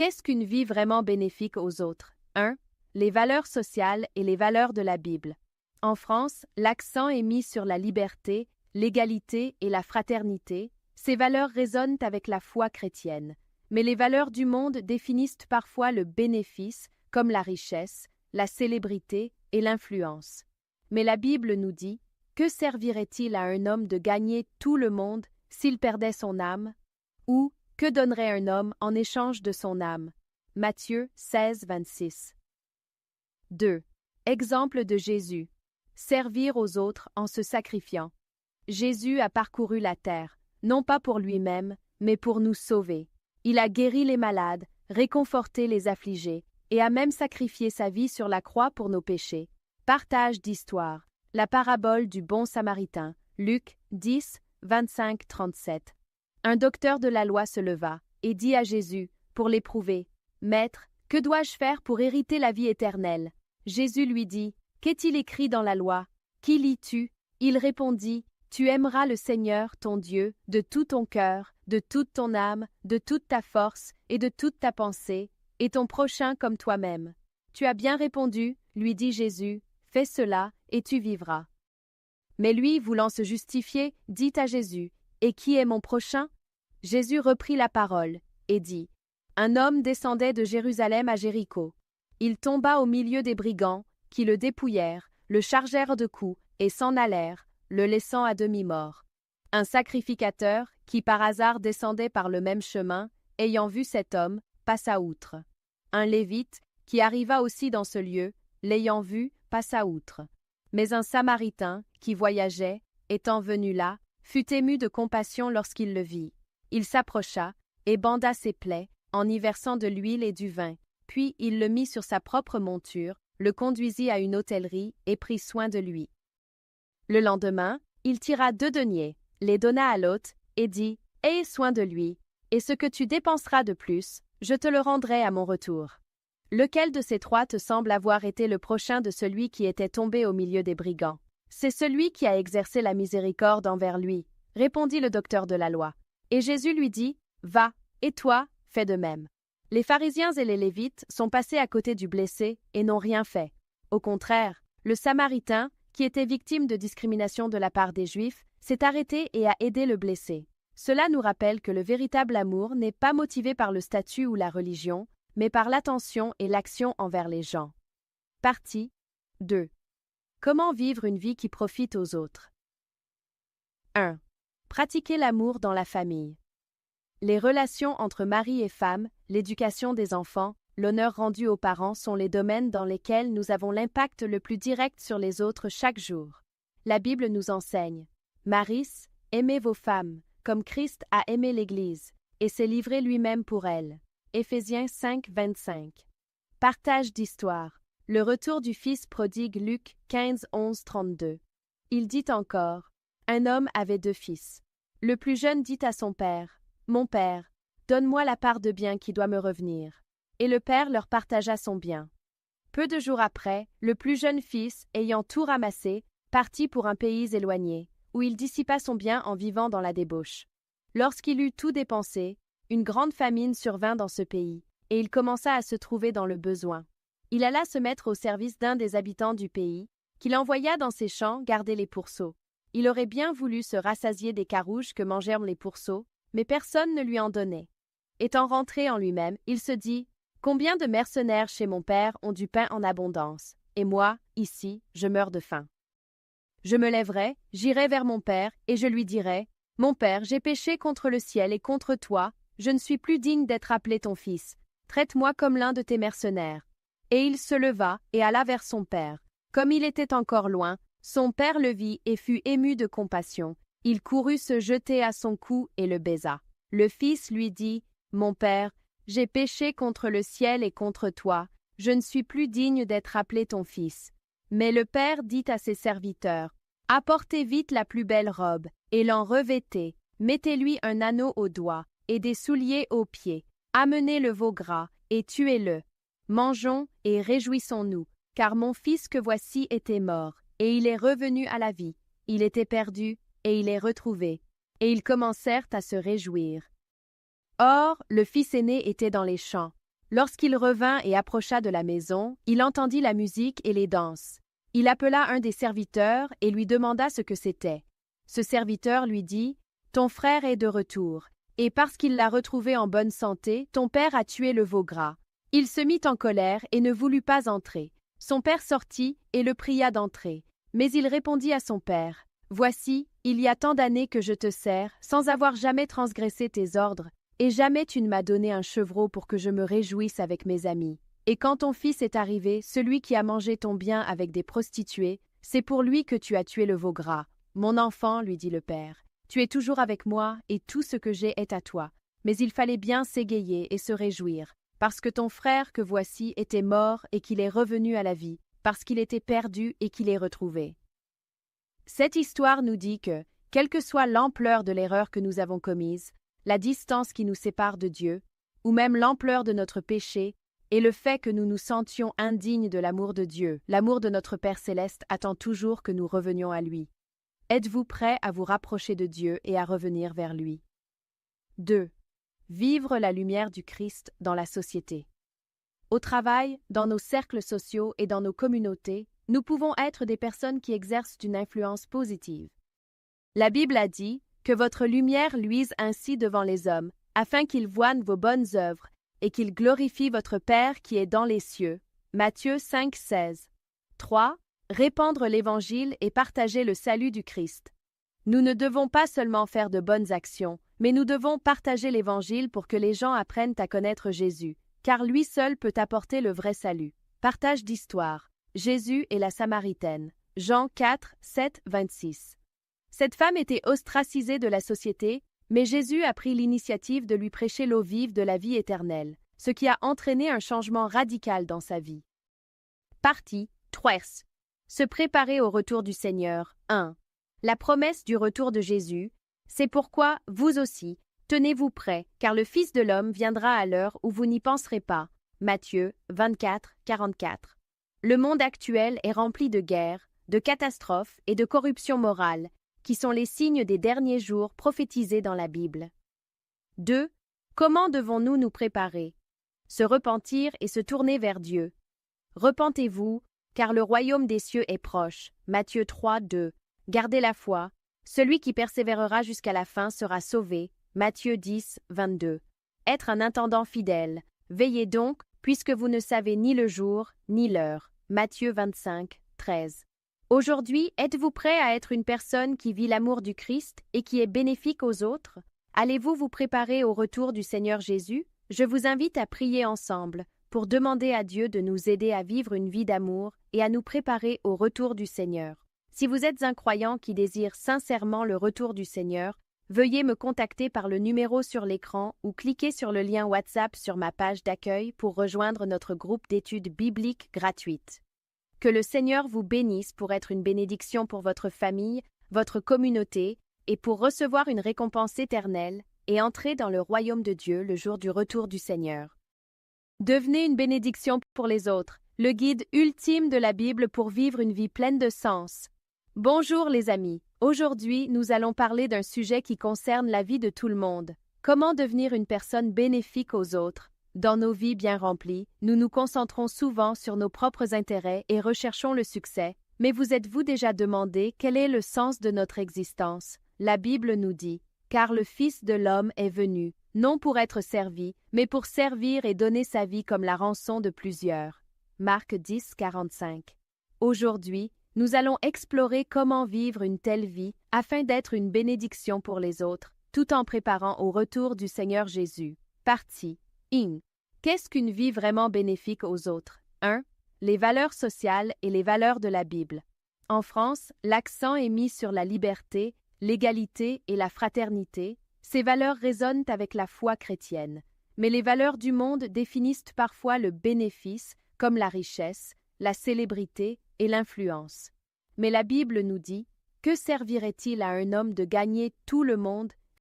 Qu'est-ce qu'une vie vraiment bénéfique aux autres? 1. Les valeurs sociales et les valeurs de la Bible. En France, l'accent est mis sur la liberté, l'égalité et la fraternité. Ces valeurs résonnent avec la foi chrétienne. Mais les valeurs du monde définissent parfois le bénéfice, comme la richesse, la célébrité et l'influence. Mais la Bible nous dit: que servirait-il à un homme de gagner tout le monde s'il perdait son âme? Ou que donnerait un homme en échange de son âme? Matthieu 16, 26. 2. Exemple de Jésus. Servir aux autres en se sacrifiant. Jésus a parcouru la terre, non pas pour lui-même, mais pour nous sauver. Il a guéri les malades, réconforté les affligés, et a même sacrifié sa vie sur la croix pour nos péchés. Partage d'histoire. La parabole du bon Samaritain. Luc 10, 25-37. Un docteur de la loi se leva et dit à Jésus, pour l'éprouver: « Maître, que dois-je faire pour hériter la vie éternelle ?» Jésus lui dit: « Qu'est-il écrit dans la loi? Qui lis-tu » Il répondit: « Tu aimeras le Seigneur, ton Dieu, de tout ton cœur, de toute ton âme, de toute ta force et de toute ta pensée, et ton prochain comme toi-même. » « Tu as bien répondu, » lui dit Jésus, « fais cela, et tu vivras. » Mais lui, voulant se justifier, dit à Jésus: « Et qui est mon prochain ?» Jésus reprit la parole, et dit: « Un homme descendait de Jérusalem à Jéricho. Il tomba au milieu des brigands, qui le dépouillèrent, le chargèrent de coups, et s'en allèrent, le laissant à demi-mort. Un sacrificateur, qui par hasard descendait par le même chemin, ayant vu cet homme, passa outre. Un lévite, qui arriva aussi dans ce lieu, l'ayant vu, passa outre. Mais un Samaritain, qui voyageait, étant venu là, fut ému de compassion lorsqu'il le vit. Il s'approcha, et banda ses plaies, en y versant de l'huile et du vin. Puis il le mit sur sa propre monture, le conduisit à une hôtellerie, et prit soin de lui. Le lendemain, il tira 2 deniers, les donna à l'hôte, et dit: « Aie soin de lui, et ce que tu dépenseras de plus, je te le rendrai à mon retour. » Lequel de ces 3 te semble avoir été le prochain de celui qui était tombé au milieu des brigands? C'est celui qui a exercé la miséricorde envers lui, répondit le docteur de la loi. Et Jésus lui dit: « Va, et toi, fais de même. » Les pharisiens et les lévites sont passés à côté du blessé et n'ont rien fait. Au contraire, le Samaritain, qui était victime de discrimination de la part des Juifs, s'est arrêté et a aidé le blessé. Cela nous rappelle que le véritable amour n'est pas motivé par le statut ou la religion, mais par l'attention et l'action envers les gens. Partie 2. Comment vivre une vie qui profite aux autres? 1. Pratiquer l'amour dans la famille. Les relations entre mari et femme, l'éducation des enfants, l'honneur rendu aux parents sont les domaines dans lesquels nous avons l'impact le plus direct sur les autres chaque jour. La Bible nous enseigne: « Maris, aimez vos femmes, comme Christ a aimé l'Église, et s'est livré lui-même pour elle. » Éphésiens 5, 25. Partage d'histoire. Le retour du fils prodigue. Luc 15, 11, 32. Il dit encore: « Un homme avait 2 fils. Le plus jeune dit à son père: « Mon père, donne-moi la part de bien qui doit me revenir. » Et le père leur partagea son bien. Peu de jours après, le plus jeune fils, ayant tout ramassé, partit pour un pays éloigné, où il dissipa son bien en vivant dans la débauche. Lorsqu'il eut tout dépensé, une grande famine survint dans ce pays, et il commença à se trouver dans le besoin. Il alla se mettre au service d'un des habitants du pays, qu'il envoya dans ses champs garder les pourceaux. Il aurait bien voulu se rassasier des carouges que mangèrent les pourceaux, mais personne ne lui en donnait. Étant rentré en lui-même, il se dit: « Combien de mercenaires chez mon père ont du pain en abondance, et moi, ici, je meurs de faim. Je me lèverai, j'irai vers mon père, et je lui dirai: Mon père, j'ai péché contre le ciel et contre toi, je ne suis plus digne d'être appelé ton fils. Traite-moi comme l'un de tes mercenaires. » Et il se leva et alla vers son père. Comme il était encore loin, son père le vit et fut ému de compassion. Il courut se jeter à son cou et le baisa. Le fils lui dit: « Mon père, j'ai péché contre le ciel et contre toi, je ne suis plus digne d'être appelé ton fils. » Mais le père dit à ses serviteurs: « Apportez vite la plus belle robe, et l'en revêtez, mettez-lui un anneau au doigt, et des souliers aux pieds. Amenez le veau gras, et tuez-le. Mangeons et réjouissons-nous, car mon fils que voici était mort, et il est revenu à la vie. Il était perdu, et il est retrouvé. » Et ils commencèrent à se réjouir. Or, le fils aîné était dans les champs. Lorsqu'il revint et approcha de la maison, il entendit la musique et les danses. Il appela un des serviteurs et lui demanda ce que c'était. Ce serviteur lui dit, « Ton frère est de retour, et parce qu'il l'a retrouvé en bonne santé, ton père a tué le veau gras. » Il se mit en colère et ne voulut pas entrer. Son père sortit et le pria d'entrer. Mais il répondit à son père, « Voici, il y a tant d'années que je te sers, sans avoir jamais transgressé tes ordres, et jamais tu ne m'as donné un chevreau pour que je me réjouisse avec mes amis. Et quand ton fils est arrivé, celui qui a mangé ton bien avec des prostituées, c'est pour lui que tu as tué le veau gras. Mon enfant, lui dit le père, tu es toujours avec moi, et tout ce que j'ai est à toi. Mais il fallait bien s'égayer et se réjouir, parce que ton frère que voici était mort et qu'il est revenu à la vie, parce qu'il était perdu et qu'il est retrouvé. » Cette histoire nous dit que, quelle que soit l'ampleur de l'erreur que nous avons commise, la distance qui nous sépare de Dieu, ou même l'ampleur de notre péché, et le fait que nous nous sentions indignes de l'amour de Dieu, l'amour de notre Père céleste attend toujours que nous revenions à lui. Êtes-vous prêts à vous rapprocher de Dieu et à revenir vers lui? 2. Vivre la lumière du Christ dans la société. Au travail, dans nos cercles sociaux et dans nos communautés, nous pouvons être des personnes qui exercent une influence positive. La Bible a dit que votre lumière luise ainsi devant les hommes, afin qu'ils voient vos bonnes œuvres et qu'ils glorifient votre Père qui est dans les cieux. Matthieu 5,16. 3. Répandre l'Évangile et partager le salut du Christ. Nous ne devons pas seulement faire de bonnes actions, mais nous devons partager l'Évangile pour que les gens apprennent à connaître Jésus, car lui seul peut apporter le vrai salut. Partage d'histoire. Jésus et la Samaritaine. Jean 4, 7, 26. Cette femme était ostracisée de la société, mais Jésus a pris l'initiative de lui prêcher l'eau vive de la vie éternelle, ce qui a entraîné un changement radical dans sa vie. Partie 3. Se préparer au retour du Seigneur. 1. La promesse du retour de Jésus. C'est pourquoi, vous aussi, tenez-vous prêts, car le Fils de l'homme viendra à l'heure où vous n'y penserez pas. Matthieu 24, 44. Le monde actuel est rempli de guerres, de catastrophes et de corruption morale, qui sont les signes des derniers jours prophétisés dans la Bible. 2. Comment devons-nous nous préparer? Se repentir et se tourner vers Dieu. Repentez-vous, car le royaume des cieux est proche. Matthieu 3, 2. Gardez la foi. Celui qui persévérera jusqu'à la fin sera sauvé. Matthieu 10, 22. Être un intendant fidèle. Veillez donc, puisque vous ne savez ni le jour, ni l'heure. Matthieu 25, 13. Aujourd'hui, êtes-vous prêt à être une personne qui vit l'amour du Christ et qui est bénéfique aux autres? Allez-vous vous préparer au retour du Seigneur Jésus? Je vous invite à prier ensemble pour demander à Dieu de nous aider à vivre une vie d'amour et à nous préparer au retour du Seigneur. Si vous êtes un croyant qui désire sincèrement le retour du Seigneur, veuillez me contacter par le numéro sur l'écran ou cliquez sur le lien WhatsApp sur ma page d'accueil pour rejoindre notre groupe d'études bibliques gratuites. Que le Seigneur vous bénisse pour être une bénédiction pour votre famille, votre communauté et pour recevoir une récompense éternelle et entrer dans le royaume de Dieu le jour du retour du Seigneur. Devenez une bénédiction pour les autres, le guide ultime de la Bible pour vivre une vie pleine de sens. Bonjour les amis, aujourd'hui nous allons parler d'un sujet qui concerne la vie de tout le monde. Comment devenir une personne bénéfique aux autres? Dans nos vies bien remplies, nous nous concentrons souvent sur nos propres intérêts et recherchons le succès. Mais vous êtes-vous déjà demandé quel est le sens de notre existence? La Bible nous dit « Car le Fils de l'homme est venu, non pour être servi, mais pour servir et donner sa vie comme la rançon de plusieurs. » Marc 10, 45. Aujourd'hui, nous allons explorer comment vivre une telle vie afin d'être une bénédiction pour les autres, tout en préparant au retour du Seigneur Jésus. Partie 1. Qu'est-ce qu'une vie vraiment bénéfique aux autres? 1. Les valeurs sociales et les valeurs de la Bible. En France, l'accent est mis sur la liberté, l'égalité et la fraternité. Ces valeurs résonnent avec la foi chrétienne. Mais les valeurs du monde définissent parfois le bénéfice, comme la richesse, la célébrité et l'influence. Mais la Bible nous dit « Que servirait-il à un homme de gagner tout le monde